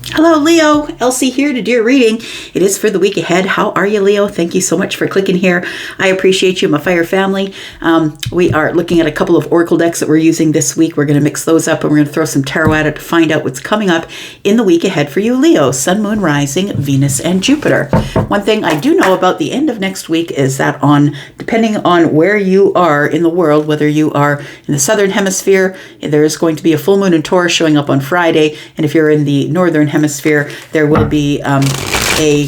Hello, Leo. Elsie here to do your reading. It is for the week ahead. How are you, Leo? Thank you so much for clicking here. I appreciate you, my fire family. We are looking at a couple of oracle decks that we're using this week. We're going to mix those up and we're going to throw some tarot at it to find out what's coming up in the week ahead for you, Leo. Sun, Moon, Rising, Venus, and Jupiter. One thing I do know about the end of next week is that depending on where you are in the world, whether you are in the southern hemisphere, there is going to be a full moon in Taurus showing up on Friday. And if you're in the northern hemisphere, there will be a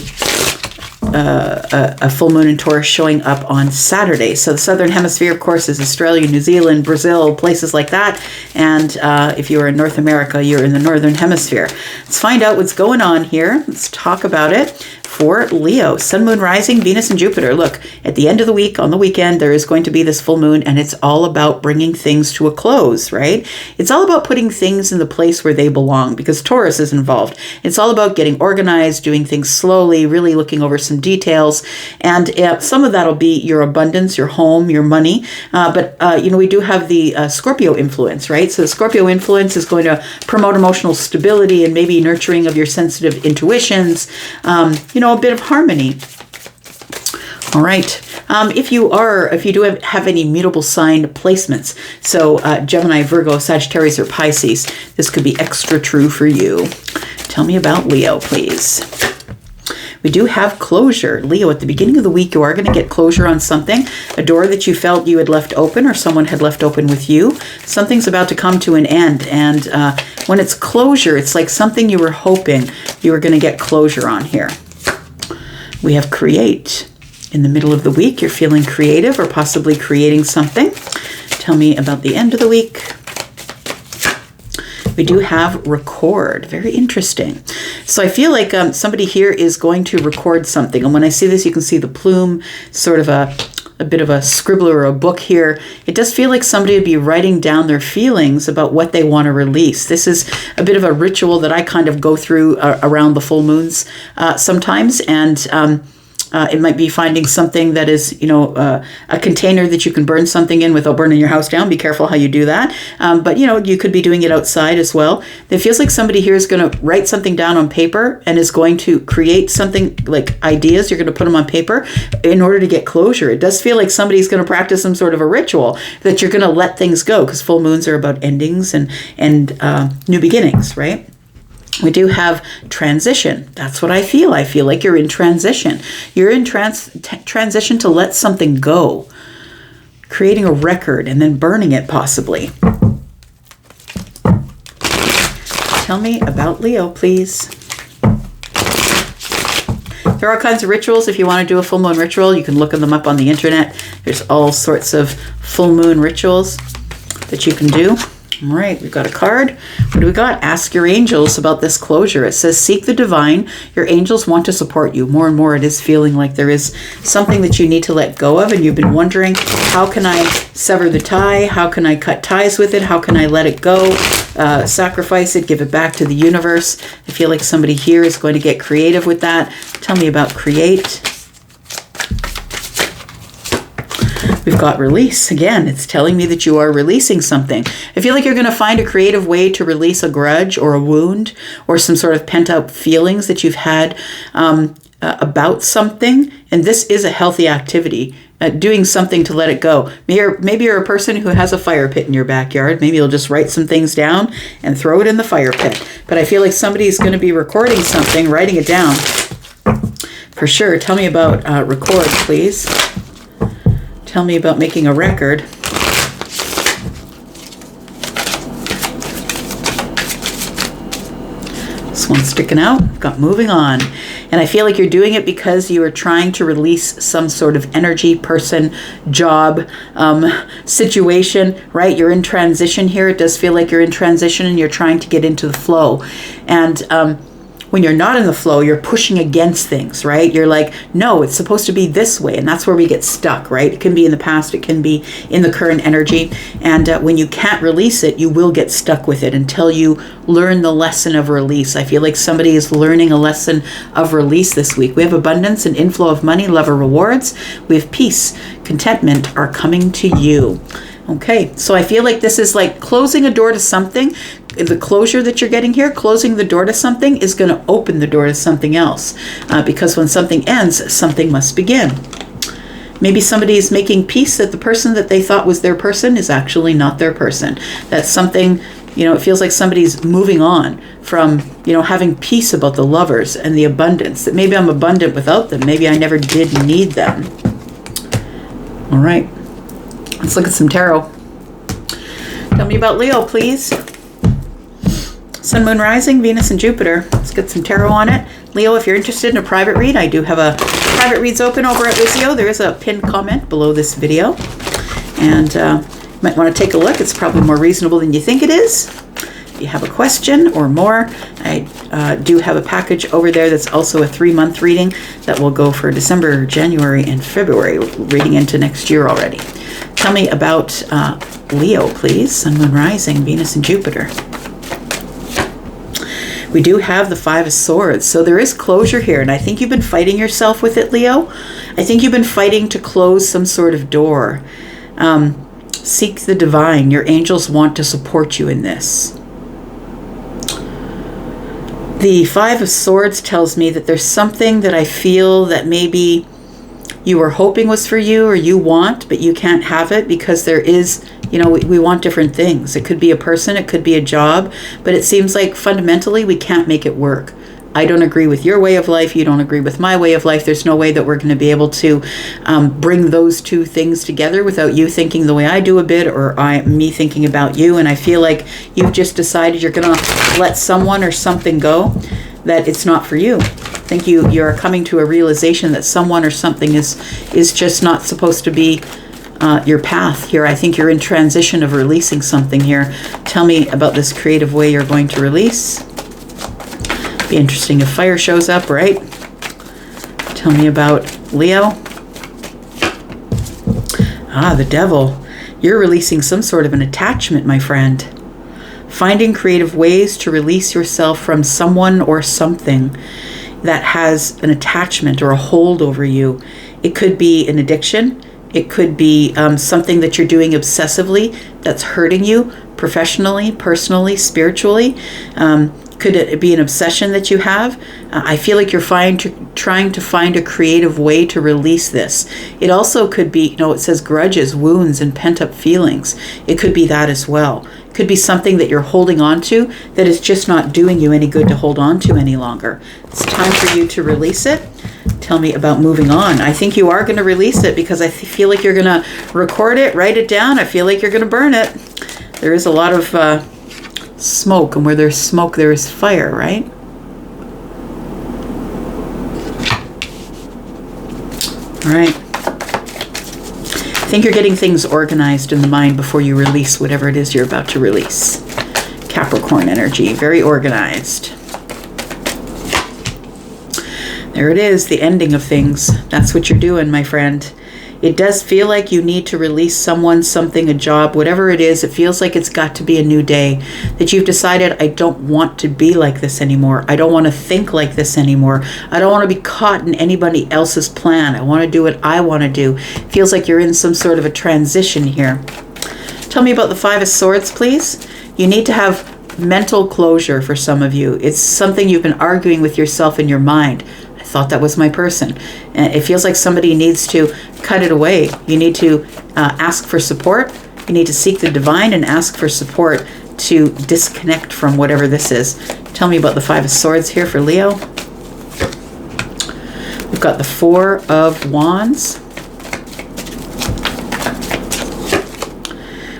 full moon in Taurus showing up on Saturday. So the southern hemisphere, of course, is Australia, New Zealand, Brazil, places like that. And if you are in North America, you're in the northern hemisphere. Let's find out what's going on here. Let's talk about it. For Leo, Sun, Moon, Rising, Venus, and Jupiter. Look, at the end of the week, on the weekend, there is going to be this full moon, and it's all about bringing things to a close, right? It's all about putting things in the place where they belong, because Taurus is involved. It's all about getting organized, doing things slowly, really looking over some details, and some of that will be your abundance, your home, your money, but we do have the Scorpio influence, right? So the Scorpio influence is going to promote emotional stability and maybe nurturing of your sensitive intuitions, a bit of harmony. All right. If you do have any mutable sign placements, so Gemini, Virgo, Sagittarius, or Pisces, this could be extra true for you. Tell me about Leo, please. We do have closure. Leo, at the beginning of the week, you are going to get closure on something, a door that you felt you had left open or someone had left open with you. Something's about to come to an end. And when it's closure, it's like something you were hoping you were going to get closure on here. We have create. In the middle of the week, you're feeling creative or possibly creating something. Tell me about the end of the week. We do have record. Very interesting. So I feel like somebody here is going to record something. And when I see this, you can see the plume, sort of a bit of a scribbler or a book here. It does feel like somebody would be writing down their feelings about what they want to release. This is a bit of a ritual that I kind of go through around the full moons sometimes. And it might be finding something that is, a container that you can burn something in without burning your house down. Be careful how you do that. But you could be doing it outside as well. It feels like somebody here is going to write something down on paper and is going to create something like ideas. You're going to put them on paper in order to get closure. It does feel like somebody's going to practice some sort of a ritual that you're going to let things go, because full moons are about endings and new beginnings, right? We do have transition. That's what I feel. I feel like you're in transition. You're in transition to let something go, creating a record and then burning it possibly. Tell me about Leo, please. There are all kinds of rituals. If you want to do a full moon ritual, you can look them up on the internet. There's all sorts of full moon rituals that you can do. All right, we've got a card. What do we got? Ask your angels about this closure. It says, seek the divine. Your angels want to support you. More and more it is feeling like there is something that you need to let go of, and you've been wondering, how can I sever the tie? How can I cut ties with it? How can I let it go? Sacrifice it, give it back to the universe. I feel like somebody here is going to get creative with that. Tell me about create. We've got release. Again, it's telling me that you are releasing something. I feel like you're going to find a creative way to release a grudge or a wound or some sort of pent-up feelings that you've had about something. And this is a healthy activity, doing something to let it go. Maybe you're a person who has a fire pit in your backyard. Maybe you'll just write some things down and throw it in the fire pit. But I feel like somebody's going to be recording something, writing it down. For sure. Tell me about record, please. Tell me about making a record. This one's sticking out. Got moving on. And I feel like you're doing it because you are trying to release some sort of energy, person, job, situation, right? You're in transition here. It does feel like you're in transition and you're trying to get into the flow. And when you're not in the flow, you're pushing against things, right? You're like, no, it's supposed to be this way. And that's where we get stuck, right? It can be in the past. It can be in the current energy. And when you can't release it, you will get stuck with it until you learn the lesson of release. I feel like somebody is learning a lesson of release this week. We have abundance and inflow of money, love, or rewards. We have peace, contentment are coming to you. Okay, so I feel like this is like closing a door to something, the closure that you're getting here, closing the door to something, is going to open the door to something else. Because when something ends, something must begin. Maybe somebody is making peace that the person that they thought was their person is actually not their person. That's something, it feels like somebody's moving on from, having peace about the lovers and the abundance. That maybe I'm abundant without them. Maybe I never did need them. All right. Let's look at some tarot. Tell me about Leo, please. Sun, Moon, Rising, Venus, and Jupiter. Let's get some tarot on it. Leo, if you're interested in a private read, I do have a private reads open over at Wizio. There is a pinned comment below this video. And you might want to take a look. It's probably more reasonable than you think it is. If you have a question or more, I do have a package over there that's also a 3-month reading that will go for December, January, and February, reading into next year already. Tell me about Leo, please. Sun, Moon, Rising, Venus, and Jupiter. We do have the 5 of Swords, so there is closure here, and I think you've been fighting yourself with it, Leo. I think you've been fighting to close some sort of door. Seek the divine. Your angels want to support you in this. The 5 of Swords tells me that there's something that I feel that maybe you were hoping was for you or you want, but you can't have it because there is, we want different things. It could be a person, it could be a job, but it seems like fundamentally we can't make it work. I don't agree with your way of life. You don't agree with my way of life. There's no way that we're going to be able to bring those two things together without you thinking the way I do a bit or me thinking about you. And I feel like you've just decided you're going to let someone or something go, that it's not for you. I think you're coming to a realization that someone or something is just not supposed to be your path here. I think you're in transition of releasing something here. Tell me about this creative way you're going to release. Be interesting if fire shows up, right? Tell me about Leo. The devil. You're releasing some sort of an attachment, my friend. Finding creative ways to release yourself from someone or something that has an attachment or a hold over you. It could be an addiction. It could be something that you're doing obsessively that's hurting you professionally, personally, spiritually. Could it be an obsession that you have? I feel like you're trying to find a creative way to release this. It also could be, it says grudges, wounds, and pent-up feelings. It could be that as well. It could be something that you're holding on to that is just not doing you any good to hold on to any longer. It's time for you to release it. Tell me about moving on. I think you are going to release it because I feel like you're going to record it, write it down. I feel like you're going to burn it. There is a lot of smoke, and where there's smoke, there is fire, right? All right. I think you're getting things organized in the mind before you release whatever it is you're about to release. Capricorn energy, very organized. There it is, the ending of things. That's what you're doing, my friend. It does feel like you need to release someone, something, a job, whatever it is. It feels like it's got to be a new day. That you've decided, I don't want to be like this anymore. I don't want to think like this anymore. I don't want to be caught in anybody else's plan. I want to do what I want to do. It feels like you're in some sort of a transition here. Tell me about the 5 of Swords, please. You need to have mental closure for some of you. It's something you've been arguing with yourself in your mind. I thought that was my person. And it feels like somebody needs to cut it away. You need to ask for support. You need to seek the divine and ask for support to disconnect from whatever this is. Tell me about the 5 of Swords here for Leo. We've got the 4 of Wands.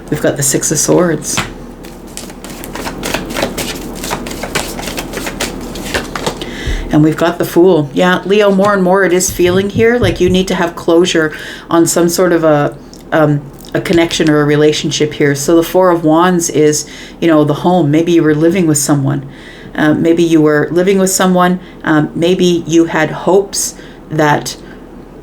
We've got the 6 of Swords. And we've got the Fool. Yeah, Leo, more and more it is feeling here like you need to have closure on some sort of a connection or a relationship here. So the 4 of Wands is, the home. Maybe you were living with someone. Maybe you were living with someone. Maybe you had hopes that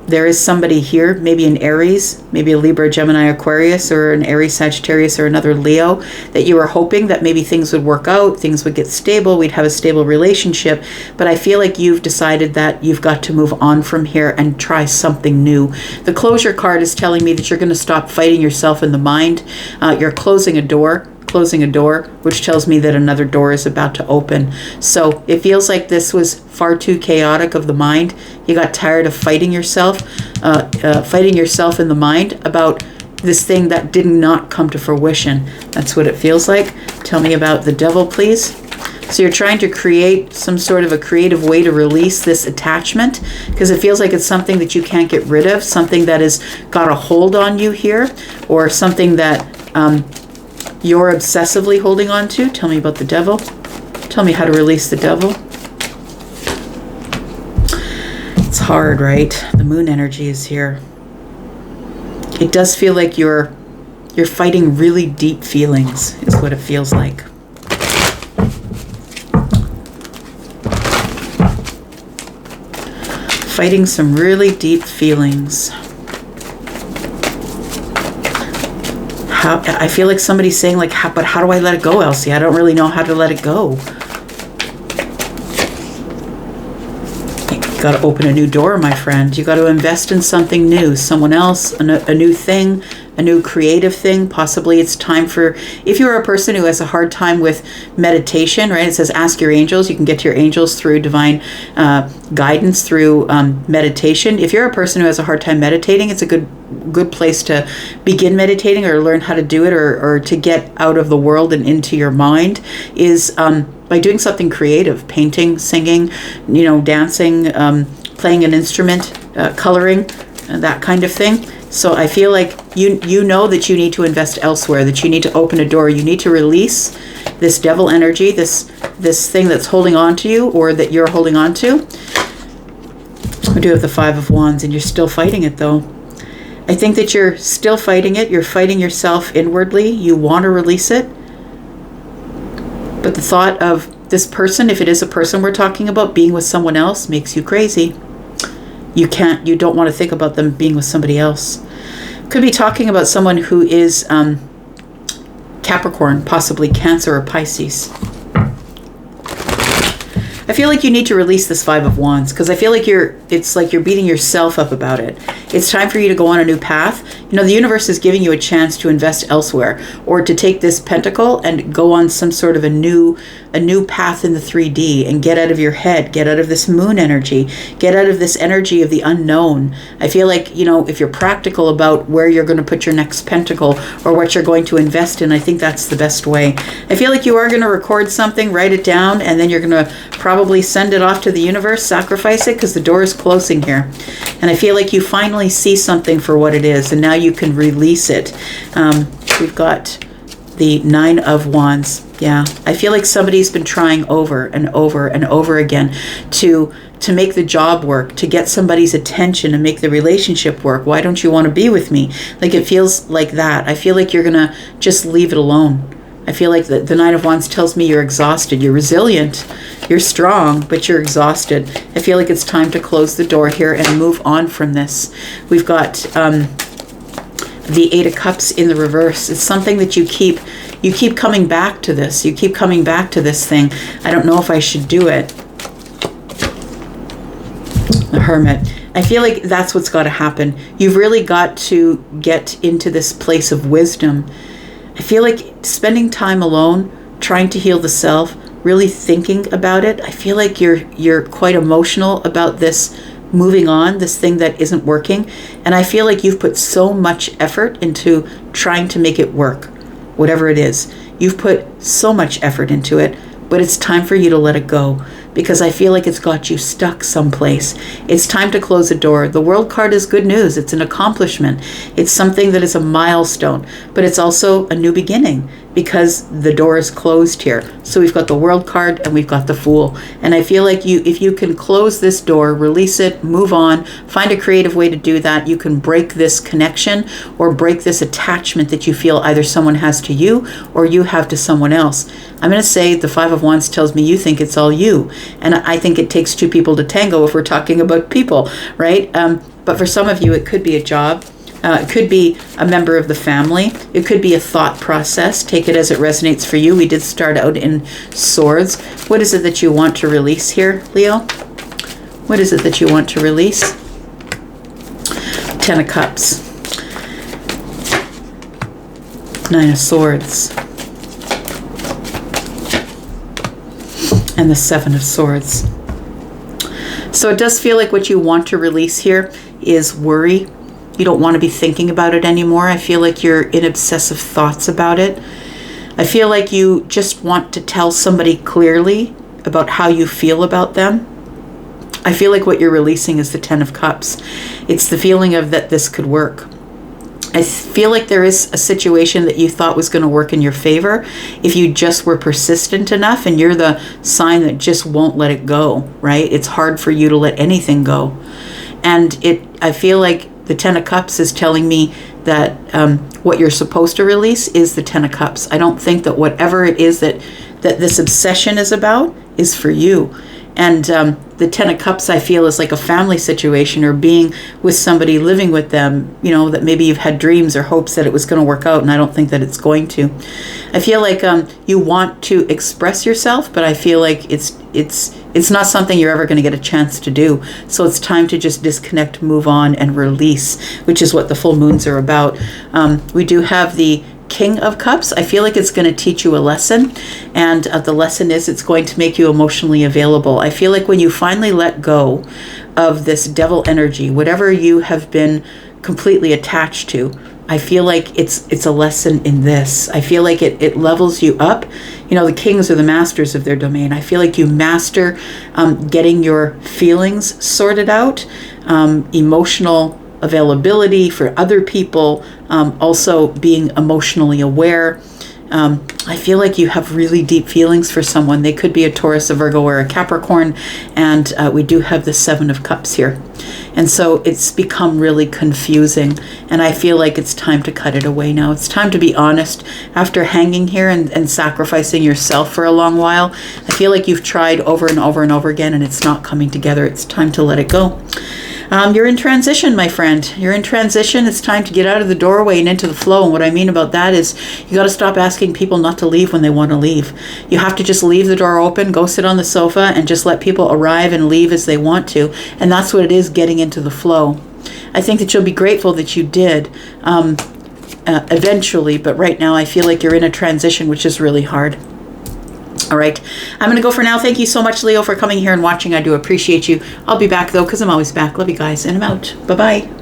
there is somebody here, maybe an Aries, maybe a Libra, Gemini, Aquarius, or an Aries, Sagittarius, or another Leo, that you were hoping that maybe things would work out, things would get stable, we'd have a stable relationship. But I feel like you've decided that you've got to move on from here and try something new. The closure card is telling me that you're going to stop fighting yourself in the mind. You're closing a door closing a door, which tells me that another door is about to open. So it feels like this was far too chaotic of the mind. You got tired of fighting yourself in the mind about this thing that did not come to fruition. That's what it feels like. Tell me about the devil, please. So you're trying to create some sort of a creative way to release this attachment, because it feels like it's something that you can't get rid of, something that has got a hold on you here, or something that you're obsessively holding on to. Tell me about the devil. Tell me how to release the devil. It's hard, right? The moon energy is here. It does feel like you're fighting really deep feelings, is what it feels like. Fighting some really deep feelings. I feel like somebody's saying, like, but how do I let it go, Elsie? I don't really know how to let it go. You got to open a new door, my friend. You got to invest in something new, someone else, a new thing, a new creative thing. Possibly it's time for, if you're a person who has a hard time with meditation, right? It says ask your angels. You can get to your angels through divine guidance, through meditation. If you're a person who has a hard time meditating, it's a good place to begin meditating, or learn how to do it, or to get out of the world and into your mind, is by doing something creative, painting, singing, dancing, playing an instrument, coloring, that kind of thing. So I feel like you know that you need to invest elsewhere, that you need to open a door. You need to release this devil energy, this thing that's holding on to you, or that you're holding on to. We do have the Five of Wands, and you're still fighting it, though. I think that you're still fighting it. You're fighting yourself inwardly. You want to release it. But the thought of this person, if it is a person we're talking about, being with someone else makes you crazy. You don't want to think about them being with somebody else. Could be talking about someone who is Capricorn, possibly Cancer or Pisces. I feel like you need to release this Five of Wands, because I feel like it's like you're beating yourself up about it. It's time for you to go on a new path. The universe is giving you a chance to invest elsewhere, or to take this pentacle and go on some sort of a new path in the 3D, and get out of your head, get out of this moon energy, get out of this energy of the unknown. I feel like, if you're practical about where you're going to put your next pentacle, or what you're going to invest in, I think that's the best way. I feel like you are going to record something, write it down, and then you're going to probably send it off to the universe, sacrifice it, because the door is closing here. And I feel like you finally see something for what it is, and now you can release it. We've got the Nine of Wands. Yeah, I feel like somebody's been trying over and over and over again to make the job work, to get somebody's attention and make the relationship work. Why don't you want to be with me? Like, it feels like that. I feel like you're going to just leave it alone. I feel like the Nine of Wands tells me you're exhausted. You're resilient. You're strong, but you're exhausted. I feel like it's time to close the door here and move on from this. We've got the Eight of Cups in the reverse. It's something that you keep coming back to this. You keep coming back to this thing. I don't know if I should do it. The Hermit. I feel like that's what's got to happen. You've really got to get into this place of wisdom. I feel like spending time alone, trying to heal the self, really thinking about it. I feel like you're quite emotional about this moving on, this thing that isn't working. And I feel like you've put so much effort into trying to make it work, whatever it is. You've put so much effort into it, but it's time for you to let it go, because I feel like it's got you stuck someplace. It's time to close the door. The World card is good news. It's an accomplishment. It's something that is a milestone, but it's also a new beginning, because the door is closed here. So we've got the World card and we've got the Fool. And I feel like if you can close this door, release it, move on, find a creative way to do that, you can break this connection, or break this attachment that you feel either someone has to you or you have to someone else. I'm going to say the Five of Wands tells me you think it's all you. And I think it takes two people to tango if we're talking about people, right? But for some of you, it could be a job. It could be a member of the family. It could be a thought process. Take it as it resonates for you. We did start out in Swords. What is it that you want to release here, Leo? What is it that you want to release? Ten of Cups. Nine of Swords. and the Seven of Swords. So it does feel like what you want to release here is worry. You don't want to be thinking about it anymore. I feel like you're in obsessive thoughts about it. I feel like you just want to tell somebody clearly about how you feel about them. I feel like what you're releasing is the Ten of Cups. It's the feeling of that this could work. I feel like there is a situation that you thought was going to work in your favor if you just were persistent enough, and you're the sign that just won't let it go, right? It's hard for you to let anything go. And I feel like the Ten of Cups is telling me that what you're supposed to release is the Ten of Cups. I don't think that whatever it is that this obsession is about is for you. And the Ten of Cups, I feel, is like a family situation, or being with somebody, living with them, you know, that maybe you've had dreams or hopes that it was going to work out, and I don't think that it's going to. I feel like you want to express yourself, but I feel like it's not something you're ever going to get a chance to do. So it's time to just disconnect, move on, and release, which is what the full moons are about. We do have the King of Cups. I feel like it's going to teach you a lesson, and the lesson is it's going to make you emotionally available. I feel like when you finally let go of this devil energy, whatever you have been completely attached to, I feel like it's a lesson in this. I feel like it levels you up. You know, the kings are the masters of their domain. I feel like you master getting your feelings sorted out, emotional availability for other people, also being emotionally aware. I feel like you have really deep feelings for someone. They could be a Taurus, a Virgo, or a Capricorn, and we do have the Seven of Cups here. And so it's become really confusing, and I feel like it's time to cut it away now. It's time to be honest. After hanging here and sacrificing yourself for a long while, I feel like you've tried over and over and over again, and it's not coming together. It's time to let it go. You're in transition, my friend. You're in transition. It's time to get out of the doorway and into the flow. And what I mean about that is you got to stop asking people not to leave when they want to leave. You have to just leave the door open, go sit on the sofa, and just let people arrive and leave as they want to. And that's what it is, getting into the flow. I think that you'll be grateful that you did eventually, but right now I feel like you're in a transition, which is really hard. All right, I'm going to go for now. Thank you so much, Leo, for coming here and watching. I do appreciate you. I'll be back, though, because I'm always back. Love you guys, and I'm out. Bye-bye.